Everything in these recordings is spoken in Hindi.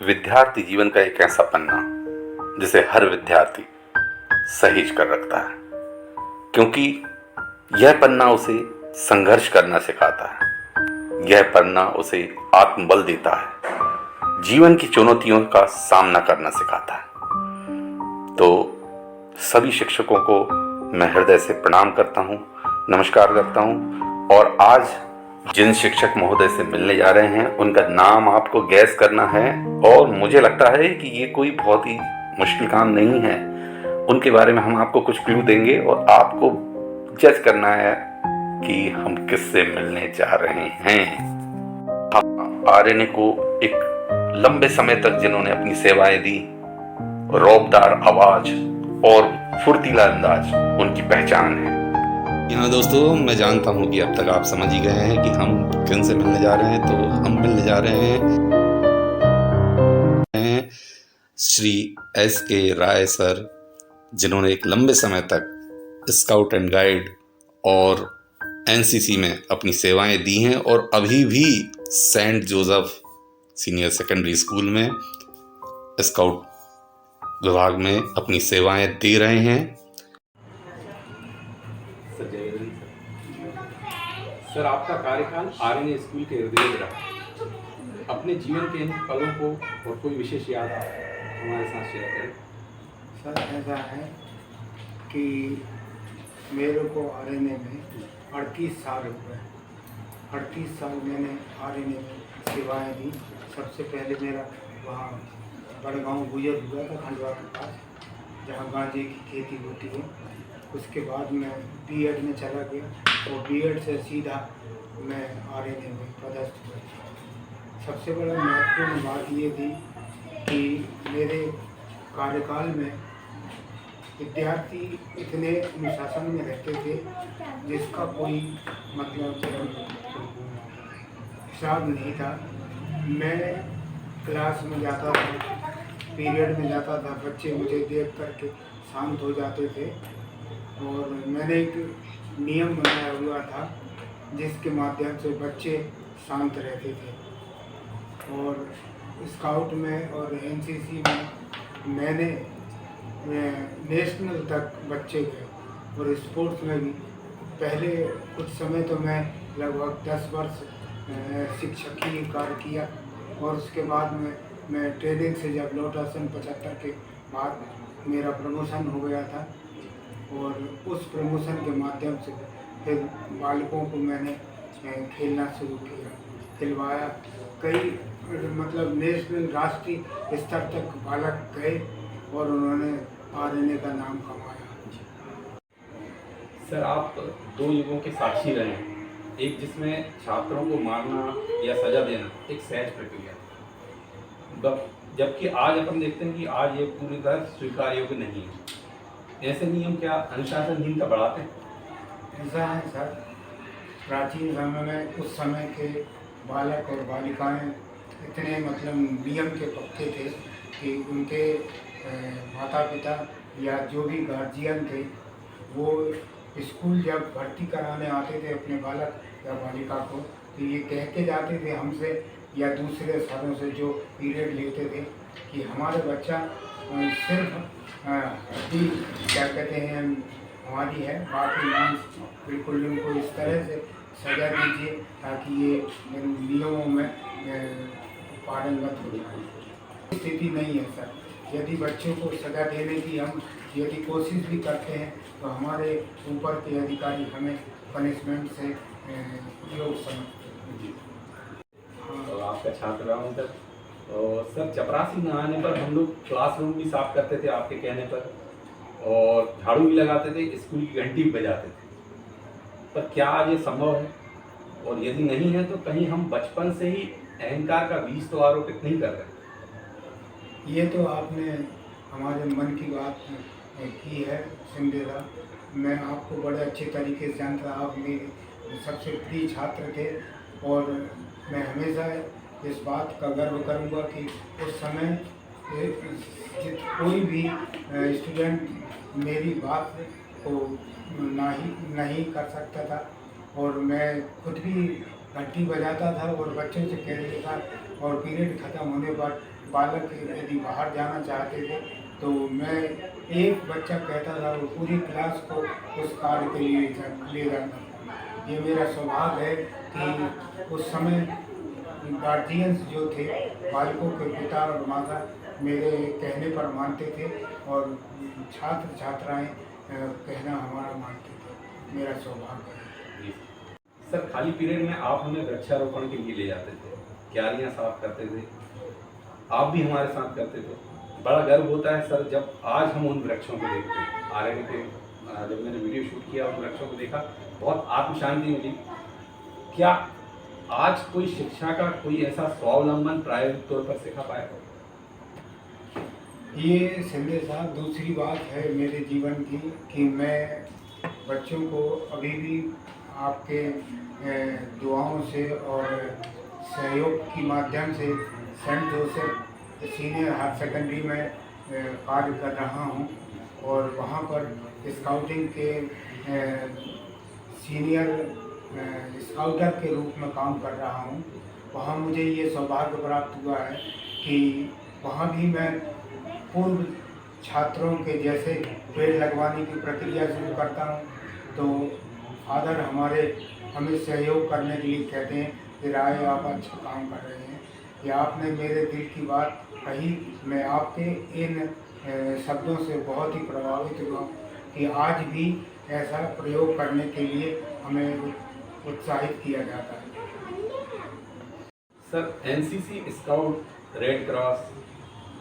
विद्यार्थी जीवन का एक ऐसा पन्ना जिसे हर विद्यार्थी सहेज कर रखता है, क्योंकि यह पन्ना उसे संघर्ष करना सिखाता है। यह पन्ना उसे आत्मबल देता है, जीवन की चुनौतियों का सामना करना सिखाता है। तो सभी शिक्षकों को मैं हृदय से प्रणाम करता हूँ, नमस्कार करता हूँ। और आज जिन शिक्षक महोदय से मिलने जा रहे हैं उनका नाम आपको गैस करना है, और मुझे लगता है कि ये कोई बहुत ही मुश्किल काम नहीं है। उनके बारे में हम आपको कुछ क्लू देंगे और आपको जज करना है कि हम किससे मिलने जा रहे हैं। आर्यन को एक लंबे समय तक जिन्होंने अपनी सेवाएं दी, रौबदार आवाज और फुर्तीला अंदाज उनकी पहचान है। यहाँ दोस्तों, मैं जानता हूँ कि अब तक आप समझ ही गए हैं कि हम किन से मिलने जा रहे हैं। तो हम मिलने जा रहे हैं श्री S.K. राय सर, जिन्होंने एक लंबे समय तक स्काउट एंड गाइड और NCC में अपनी सेवाएं दी हैं और अभी भी Saint Joseph Senior Secondary School में स्काउट विभाग में अपनी सेवाएं दे रहे हैं। सर, आपका कार्यकाल आर्यन स्कूल के इर्द गिर्द रहा। अपने जीवन के इन पलों को और कोई विशेष याद हमारे साथ शेयर करें। सर, ऐसा है कि मेरे को आर्यन में 38 साल हो गए। 38 साल मैंने आर्यन में सेवाएं दी। सबसे पहले मेरा वहाँ बड़गांव गुजर हुआ था, खंडवा के पास, जहाँ गांजे की खेती होती है। उसके बाद मैं B.Ed में चला गया और B.Ed से सीधा मैं आर्यन में पदस्थ हुआ। सबसे बड़ा महत्वपूर्ण बात ये थी कि मेरे कार्यकाल में विद्यार्थी इतने अनुशासन में रहते थे जिसका कोई मतलब हिसाब नहीं था। मैं क्लास में जाता था, पीरियड में जाता था, बच्चे मुझे देख करके शांत हो जाते थे। और मैंने एक नियम बनाया हुआ था जिसके माध्यम से बच्चे शांत रहते थे। और स्काउट में और NCC में मैंने नेशनल तक बच्चे गए और स्पोर्ट्स में भी। पहले कुछ समय तो मैं लगभग 10 वर्ष शिक्षक ही कार्य किया, और उसके बाद में मैं ट्रेनिंग से जब लौटा सन 75 के बाद मेरा प्रमोशन हो गया था। और उस प्रमोशन के माध्यम से फिर बालकों को मैंने खेलना शुरू किया, खिलवाया। कई मतलब नेशनल राष्ट्रीय स्तर तक बालक गए और उन्होंने आर्यन का नाम कमाया। सर, आप 2 युगों के साक्षी रहे हैं। एक जिसमें छात्रों को मारना या सजा देना एक सहज प्रक्रिया, जबकि आज अपन देखते हैं कि आज ये पूरी तरह स्वीकार योग्य नहीं है। ऐसे नियम क्या अनुशासनहीनता बढ़ाते हैं? ऐसा है सर, प्राचीन समय में उस समय के बालक और बालिकाएं इतने मतलब नियम के पक्के थे कि उनके माता पिता या जो भी गार्जियन थे वो स्कूल जब भर्ती कराने आते थे अपने बालक या बालिका को, तो ये कह के जाते थे हमसे या दूसरे सरों से जो पीरियड लेते थे कि हमारे बच्चा सिर्फ हड्डी क्या कहते हैं हमारी है, बाकी नाम बिल्कुल उनको इस तरह से सजा दीजिए ताकि ये नियमों में पारंगत हो जाए। स्थिति नहीं है सर। यदि बच्चों को सजा देने की हम यदि कोशिश भी करते हैं तो हमारे ऊपर के अधिकारी हमें पनिशमेंट से योग समझते हैं। तो आपका छात्र रहा हूँ तक, और सर चपरासी न आने पर हम लोग क्लासरूम भी साफ करते थे आपके कहने पर, और झाड़ू भी लगाते थे, स्कूल की घंटी भी बजाते थे। पर क्या आज ये संभव है? और यदि नहीं है तो कहीं हम बचपन से ही अहंकार का बीज तो आरोपित नहीं कर रहे? ये तो आपने हमारे मन की बात की है सिंडेला। मैं आपको बड़े अच्छे तरीके से जानता, आप मेरे सबसे प्रिय छात्र थे। और मैं हमेशा इस बात का गर्व करूंगा कि उस समय कोई भी स्टूडेंट मेरी बात को नहीं कर सकता था। और मैं खुद भी घंटी बजाता था और बच्चों से कह देता था, और पीरियड ख़त्म होने पर बालक यदि बाहर जाना चाहते थे तो मैं एक बच्चा कहता था वो पूरी क्लास को उस कार्य के लिए ले जाता था। ये मेरा सौभाग्य है कि उस समय गार्जियंस जो थे, बालकों के पिता और माता मेरे कहने पर मानते थे और छात्र छात्राएं कहना हमारा मानते थे। मेरा सौभाग्य है। सर खाली पीरियड में आप हमें वृक्षारोपण के लिए ले जाते थे, क्यारियां साफ करते थे, आप भी हमारे साथ करते थे। बड़ा गर्व होता है सर जब आज हम उन वृक्षों को देखते हैं। आरएनए के जब मैंने वीडियो शूट किया उन वृक्षों को देखा, बहुत आत्म शांति मिली। क्या आज कोई शिक्षा का कोई ऐसा स्वावलंबन प्रायोगिक तौर पर सिखा पाया? ये संजय साहब दूसरी बात है मेरे जीवन की कि मैं बच्चों को अभी भी आपके दुआओं से और सहयोग की माध्यम से Saint Joseph Senior Higher Secondary में कार्य कर रहा हूँ और वहाँ पर स्काउटिंग के सीनियर स्काउटर के रूप में काम कर रहा हूँ। वहाँ मुझे ये सौभाग्य प्राप्त हुआ है कि वहाँ भी मैं पूर्व छात्रों के जैसे पेड़ लगवाने की प्रक्रिया शुरू करता हूँ। तो फादर हमारे हमें सहयोग करने के लिए कहते हैं कि राय आप अच्छा काम कर रहे हैं, या आपने मेरे दिल की बात कही। मैं आपके इन शब्दों से बहुत ही प्रभावित हुआ कि आज भी ऐसा प्रयोग करने के लिए हमें उत्साहित किया जाता है। Sir NCC, scout, red cross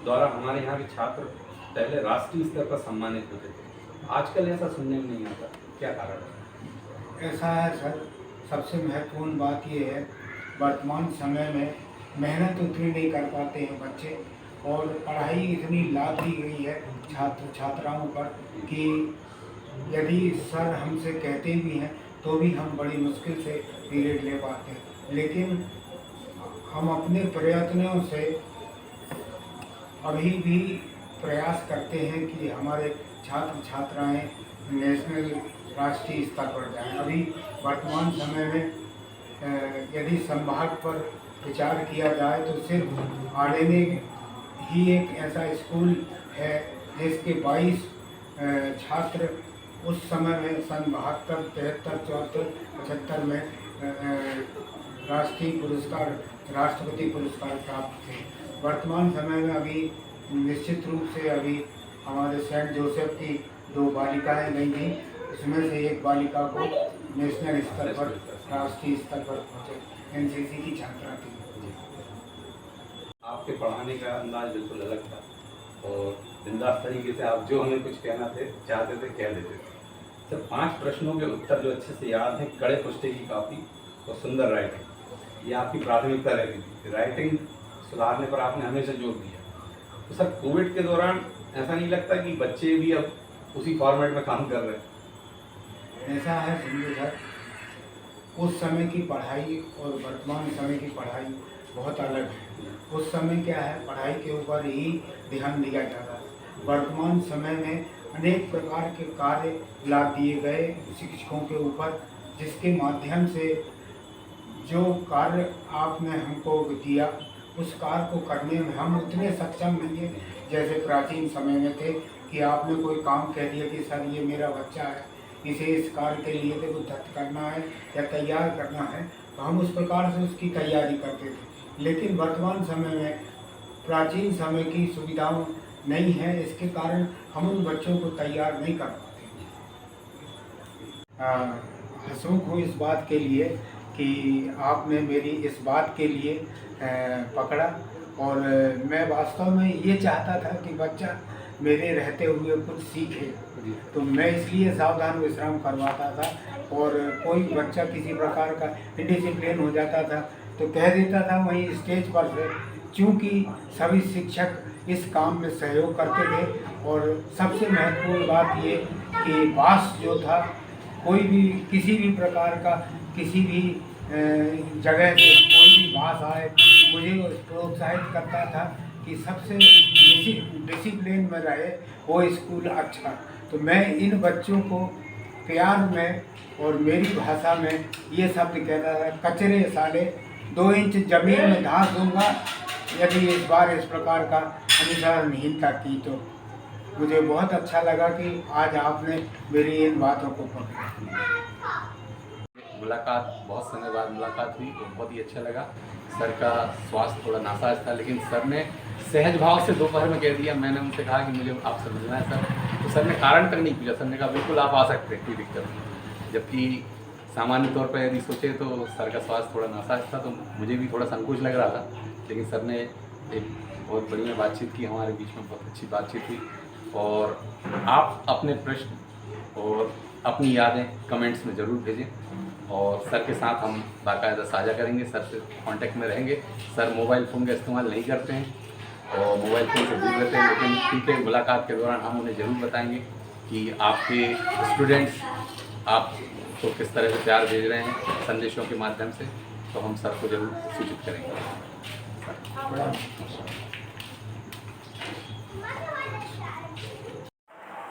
द्वारा हमारे यहाँ के छात्र पहले राष्ट्रीय स्तर पर सम्मानित होते थे, आजकल ऐसा सुनने में नहीं आता, क्या कारण है? ऐसा है सर, सबसे महत्वपूर्ण बात ये है वर्तमान समय में मेहनत उतनी नहीं कर पाते हैं बच्चे और पढ़ाई इतनी लाद दी गई है छात्र छात्राओं पर कि यदि सर हमसे कहते भी हैं तो भी हम बड़ी मुश्किल से पीरियड ले पाते हैं। लेकिन हम अपने प्रयत्नों से अभी भी प्रयास करते हैं कि हमारे छात्र छात्राएं नेशनल राष्ट्रीय स्तर पर जाएं। अभी वर्तमान समय में यदि संभाग पर विचार किया जाए तो सिर्फ आरएनए ही एक ऐसा स्कूल है जिसके 22 छात्र उस समय में सन 72, 73, 74, 75 में राष्ट्रीय पुरस्कार, राष्ट्रपति पुरस्कार प्राप्त थे। वर्तमान समय में अभी निश्चित रूप से अभी हमारे सेंट जोसेफ की 2 बालिकाएं गई थी, उसमें से एक बालिका को नेशनल स्तर पर, राष्ट्रीय स्तर पर पहुँचे, एनसीसी की छात्रा थी। आपके पढ़ाने का अंदाज बिल्कुल अलग था और बिंदास तरीके से आप जो हमें कुछ कहना थे चाहते थे कह देते थे। सर 5 प्रश्नों के उत्तर जो अच्छे से याद हैं, कड़े पुष्टे की काफ़ी और सुंदर राइटिंग, ये आपकी प्राथमिकता रहती थी। राइटिंग सुधारने पर आपने हमेशा जोर दिया। तो सर कोविड के दौरान ऐसा नहीं लगता कि बच्चे भी अब उसी फॉर्मेट में काम कर रहे हैं? ऐसा है संजय सर, उस समय की पढ़ाई और वर्तमान समय की पढ़ाई बहुत अलग है। उस समय क्या है, पढ़ाई के ऊपर ही ध्यान दिया जाता है। वर्तमान समय में अनेक प्रकार के कार्य ला दिए गए शिक्षकों के ऊपर, जिसके माध्यम से जो कार्य आपने हमको दिया उस कार्य को करने में हम उतने सक्षम नहीं हैं जैसे प्राचीन समय में थे कि आपने कोई काम कह दिया कि सर ये मेरा बच्चा है, इसे इस कार्य के लिए उद्धत करना है या तैयार करना है, तो हम उस प्रकार से उसकी तैयारी करते थे। लेकिन वर्तमान समय में प्राचीन समय की सुविधाओं नहीं है, इसके कारण हम उन बच्चों को तैयार नहीं कर पाते। हंसमुख हूँ इस बात के लिए कि आपने मेरी इस बात के लिए पकड़ा, और मैं वास्तव में ये चाहता था कि बच्चा मेरे रहते हुए कुछ सीखे, तो मैं इसलिए सावधान विश्राम करवाता था। और कोई बच्चा किसी प्रकार का इंडिसिप्लिन हो जाता था तो कह देता था वहीं स्टेज पर से, क्योंकि सभी शिक्षक इस काम में सहयोग करते थे। और सबसे महत्वपूर्ण बात ये कि बास जो था, कोई भी किसी भी प्रकार का किसी भी जगह से कोई भी बास आए, मुझे प्रोत्साहित करता था कि सबसे डिसिप्लिन में रहे वो स्कूल अच्छा। तो मैं इन बच्चों को प्यार में और मेरी भाषा में ये शब्द कहता था, कचरे साले 2 इंच जमीन में घास दूंगा, यदि इस बार इस प्रकार का अनुशासनहीनता की तो मुझे बहुत अच्छा लगा कि आज आपने मेरी इन बातों को पकड़ा। मुलाकात, बहुत समय बाद मुलाकात हुई तो बहुत ही अच्छा लगा। सर का स्वास्थ्य थोड़ा नासाज था, लेकिन सर ने सहज भाव से दोपहर में कह दिया। मैंने उनसे कहा कि मुझे आपसे मिलना है सर, तो सर ने कारण तक नहीं पूछा, सर ने कहा बिल्कुल आप आ सकते हैं, कोई दिक्कत नहीं। जबकि सामान्य तौर पर यदि सोचे तो सर का स्वास्थ्य थोड़ा नासाज था, तो मुझे भी थोड़ा संकोच लग रहा था, लेकिन सर ने एक बहुत बढ़िया बातचीत की, हमारे बीच में बहुत अच्छी बातचीत हुई। और आप अपने प्रश्न और अपनी यादें कमेंट्स में ज़रूर भेजें, और सर के साथ हम बाकायदा साझा करेंगे, सर से कांटेक्ट में रहेंगे। सर मोबाइल फ़ोन का इस्तेमाल नहीं करते हैं और मोबाइल फ़ोन से दूर रहते हैं, लेकिन ठीक है, मुलाकात के दौरान हम उन्हें ज़रूर बताएंगे कि आपके स्टूडेंट्स आपको किस तरह से प्यार भेज रहे हैं संदेशों के माध्यम से, तो हम सर को ज़रूर सूचित करेंगे। बड़ा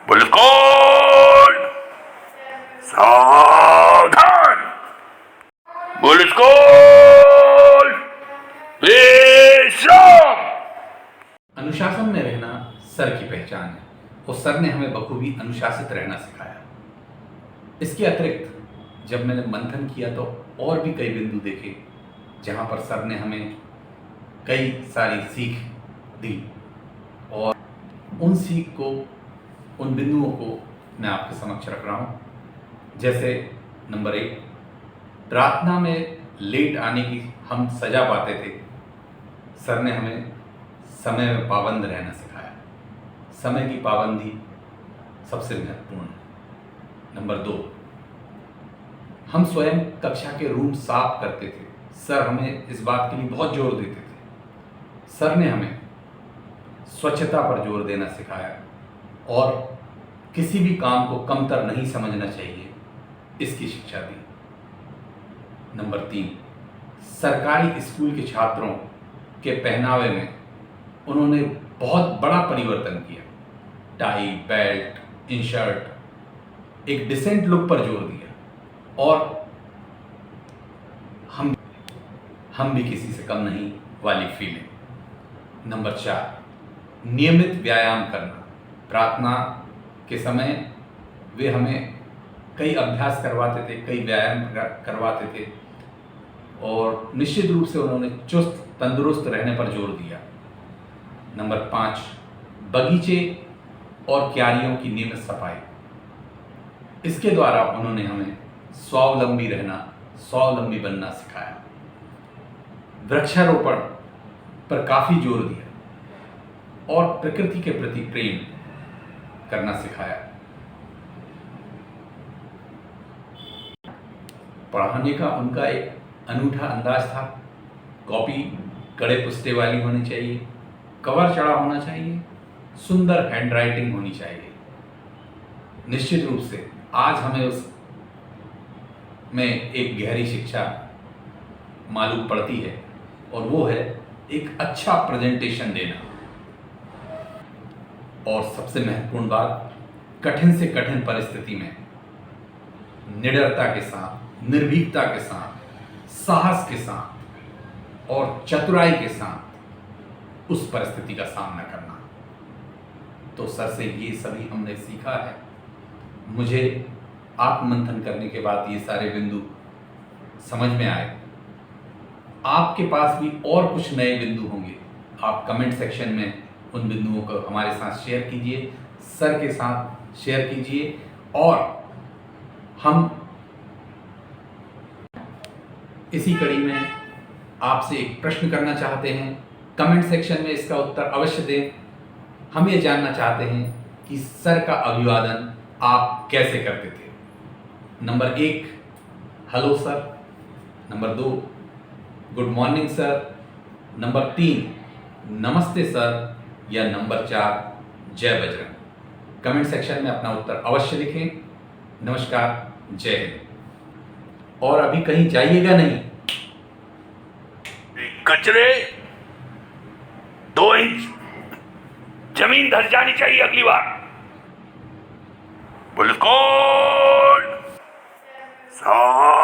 बुलस्कोल सावधान, बुलस्कोल विश्राम। अनुशासन में रहना सर की पहचान है और सर ने हमें बखूबी अनुशासित रहना सिखाया। इसके अतिरिक्त जब मैंने मंथन किया तो और भी कई बिंदु देखे जहां पर सर ने हमें कई सारी सीख दी, और उन सीख को, उन बिंदुओं को मैं आपके समक्ष रख रहा हूं। जैसे नंबर 1, प्रार्थना में लेट आने की हम सजा पाते थे, सर ने हमें समय में पाबंद रहना सिखाया। समय की पाबंदी सबसे महत्वपूर्ण है। नंबर 2, हम स्वयं कक्षा के रूम साफ करते थे। सर हमें इस बात के लिए बहुत जोर देते थे। सर ने हमें स्वच्छता पर जोर देना सिखाया और किसी भी काम को कमतर नहीं समझना चाहिए, इसकी शिक्षा दी। नंबर 3, सरकारी स्कूल के छात्रों के पहनावे में उन्होंने बहुत बड़ा परिवर्तन किया। टाई, बेल्ट, इन शर्ट, एक डिसेंट लुक पर जोर दिया, और हम भी किसी से कम नहीं वाली फीलिंग। नंबर 4, नियमित व्यायाम करना। प्रार्थना के समय वे हमें कई अभ्यास करवाते थे, कई व्यायाम करवाते थे, और निश्चित रूप से उन्होंने चुस्त तंदुरुस्त रहने पर जोर दिया। नंबर 5, बगीचे और क्यारियों की नियमित सफाई। इसके द्वारा उन्होंने हमें स्वावलंबी रहना, स्वावलंबी बनना सिखाया। वृक्षारोपण पर काफ़ी जोर दिया और प्रकृति के प्रति प्रेम करना सिखाया। पढ़ाने का उनका एक अनूठा अंदाज था। कॉपी कड़े पुस्ते वाली होनी चाहिए, कवर चढ़ा होना चाहिए, सुंदर हैंडराइटिंग होनी चाहिए। निश्चित रूप से आज हमें उस में एक गहरी शिक्षा मालूम पड़ती है, और वो है एक अच्छा प्रेजेंटेशन देना। और सबसे महत्वपूर्ण बात, कठिन से कठिन परिस्थिति में निडरता के साथ, निर्भीकता के साथ, साहस के साथ और चतुराई के साथ उस परिस्थिति का सामना करना। तो सर से ये सभी हमने सीखा है। मुझे आत्ममंथन करने के बाद ये सारे बिंदु समझ में आए। आपके पास भी और कुछ नए बिंदु होंगे, आप कमेंट सेक्शन में उन बिंदुओं को हमारे साथ शेयर कीजिए, सर के साथ शेयर कीजिए, और हम इसी कड़ी में आपसे एक प्रश्न करना चाहते हैं। कमेंट सेक्शन में इसका उत्तर अवश्य दें। हम ये जानना चाहते हैं कि सर का अभिवादन आप कैसे करते थे। Number 1, hello sir. Number 2, good morning sir. Number 3, नमस्ते सर। या नंबर 4, जय बजरंग। कमेंट सेक्शन में अपना उत्तर अवश्य लिखें। नमस्कार, जय हिंद। और अभी कहीं जाइएगा नहीं। कचरे 2 इंच जमीन धस जानी चाहिए अगली बार। बुलस्कोल सावधान।